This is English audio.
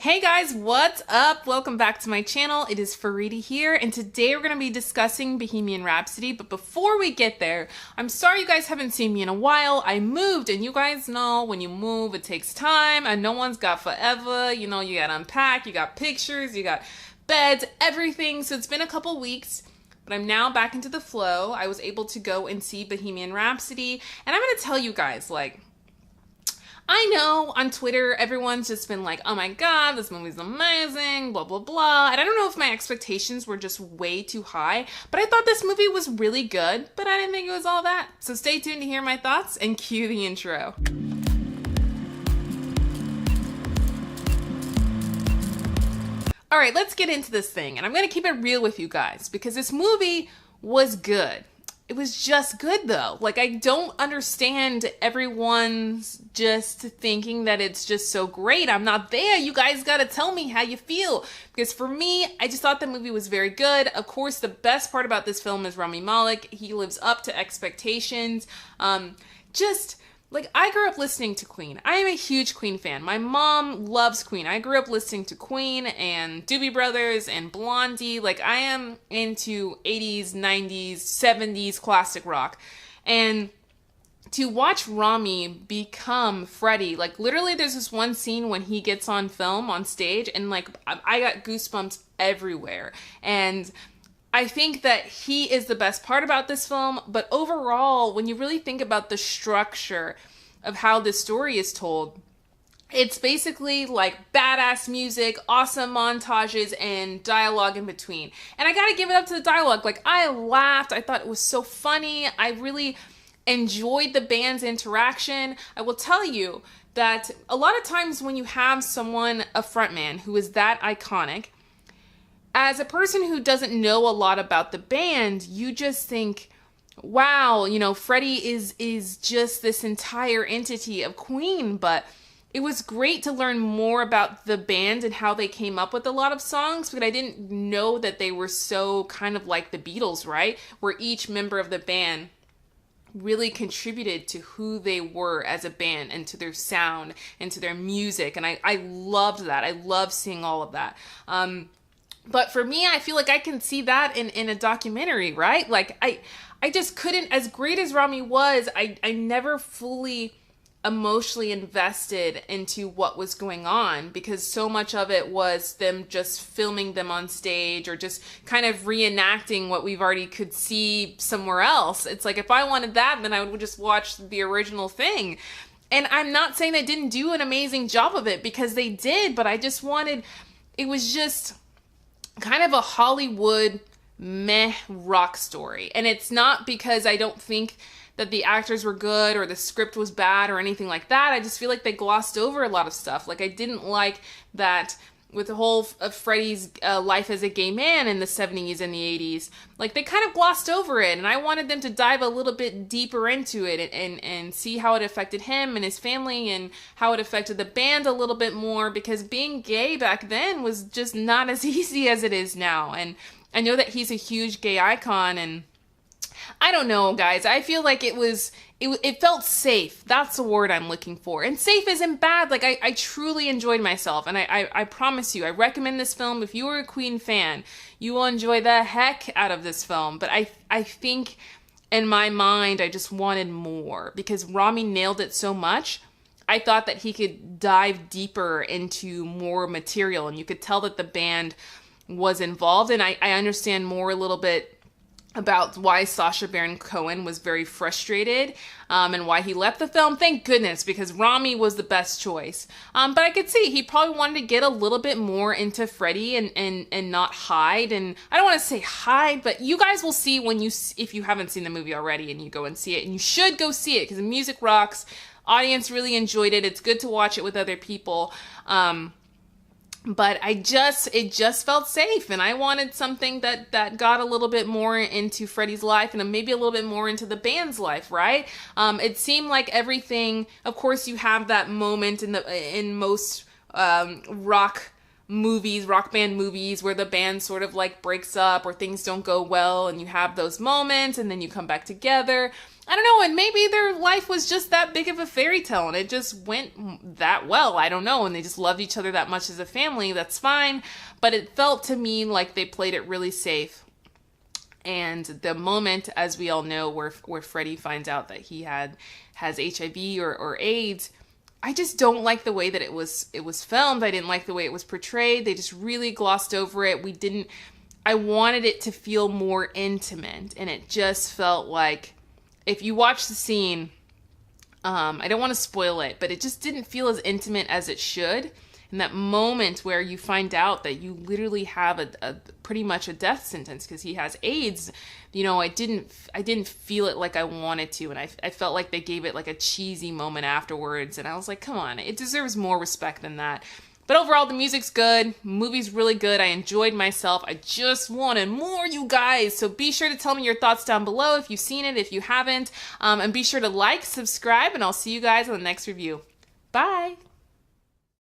Hey guys, what's up? Welcome back to my channel. It is Farida here, and today we're going to be discussing Bohemian Rhapsody. But before we get there, I'm sorry you guys haven't seen me in a while. I moved, and you guys know when you move, it takes time, and no one's got forever. You know, you got to unpack, you got pictures, you got beds, everything. So it's been a couple weeks, but I'm now back into the flow. I was able to go and see Bohemian Rhapsody, and I'm going to tell you guys, I know on Twitter, everyone's just been like, oh my god, this movie's amazing, blah, blah, blah. And I don't know if my expectations were just way too high, but I thought this movie was really good, but I didn't think it was all that. So stay tuned to hear my thoughts and cue the intro. All right, let's get into this thing. And I'm going to keep it real with you guys because this movie was good. It was just good though. I don't understand everyone's just thinking that it's just so great. I'm not there. You guys gotta tell me how you feel. Because for me, I just thought the movie was very good. Of course, the best part about this film is Rami Malek. He lives up to expectations. I grew up listening to Queen. I am a huge Queen fan. My mom loves Queen. I grew up listening to Queen and Doobie Brothers and Blondie. I am into 80s, 90s, 70s classic rock. And to watch Rami become Freddie, literally there's this one scene when he gets on film, on stage, and I got goosebumps everywhere. And I think that he is the best part about this film, but overall, when you really think about the structure of how this story is told, it's basically badass music, awesome montages, and dialogue in between. And I gotta give it up to the dialogue. I laughed. I thought it was so funny. I really enjoyed the band's interaction. I will tell you that a lot of times when you have someone, a frontman, who is that iconic, as a person who doesn't know a lot about the band, you just think, wow, Freddie is just this entire entity of Queen. But it was great to learn more about the band and how they came up with a lot of songs, because I didn't know that they were so kind of like the Beatles, right? Where each member of the band really contributed to who they were as a band and to their sound and to their music. And I loved that. I loved seeing all of that. But for me, I feel like I can see that in a documentary, right? I just couldn't, as great as Rami was, I never fully emotionally invested into what was going on, because so much of it was them just filming them on stage or just kind of reenacting what we've already could see somewhere else. It's if I wanted that, then I would just watch the original thing. And I'm not saying they didn't do an amazing job of it, because they did, but I just wanted, it was just kind of a Hollywood meh rock story. And it's not because I don't think that the actors were good or the script was bad or anything like that. I just feel like they glossed over a lot of stuff. I didn't like that with the whole of Freddie's life as a gay man in the 70s and the 80s. They kind of glossed over it, and I wanted them to dive a little bit deeper into it and see how it affected him and his family and how it affected the band a little bit more, because being gay back then was just not as easy as it is now. And I know that he's a huge gay icon, and I don't know, guys. I feel like it felt safe. That's the word I'm looking for. And safe isn't bad. I truly enjoyed myself. And I promise you, I recommend this film. If you are a Queen fan, you will enjoy the heck out of this film. But I think in my mind, I just wanted more, because Rami nailed it so much. I thought that he could dive deeper into more material, and you could tell that the band was involved. And I understand more a little bit about why Sacha Baron Cohen was very frustrated and why he left the film. Thank goodness, because Rami was the best choice. But I could see he probably wanted to get a little bit more into Freddie and not hide. And I don't want to say hide, but you guys will see if you haven't seen the movie already and you go and see it. And you should go see it, because the music rocks. Audience really enjoyed it. It's good to watch it with other people. But it just felt safe, and I wanted something that got a little bit more into Freddie's life and maybe a little bit more into the band's life, right? It seemed like everything, of course, you have that moment in most rock band movies where the band sort of breaks up or things don't go well, and you have those moments and then you come back together. I don't know, and maybe their life was just that big of a fairy tale and it just went that well. I don't know, and they just loved each other that much as a family. That's fine, but it felt to me like they played it really safe. And the moment, as we all know, where Freddie finds out that he has HIV or AIDS, I just don't like the way that it was filmed. I didn't like the way it was portrayed. They just really glossed over it. I wanted it to feel more intimate, and it just felt like, if you watch the scene, I don't want to spoil it, but it just didn't feel as intimate as it should. And that moment where you find out that you literally have a pretty much a death sentence because he has AIDS, I didn't feel it like I wanted to, and I felt like they gave it like a cheesy moment afterwards, and I was like, come on, it deserves more respect than that. But overall, the music's good, movie's really good, I enjoyed myself, I just wanted more, you guys, so be sure to tell me your thoughts down below if you've seen it, if you haven't, and be sure to like, subscribe, and I'll see you guys on the next review. Bye!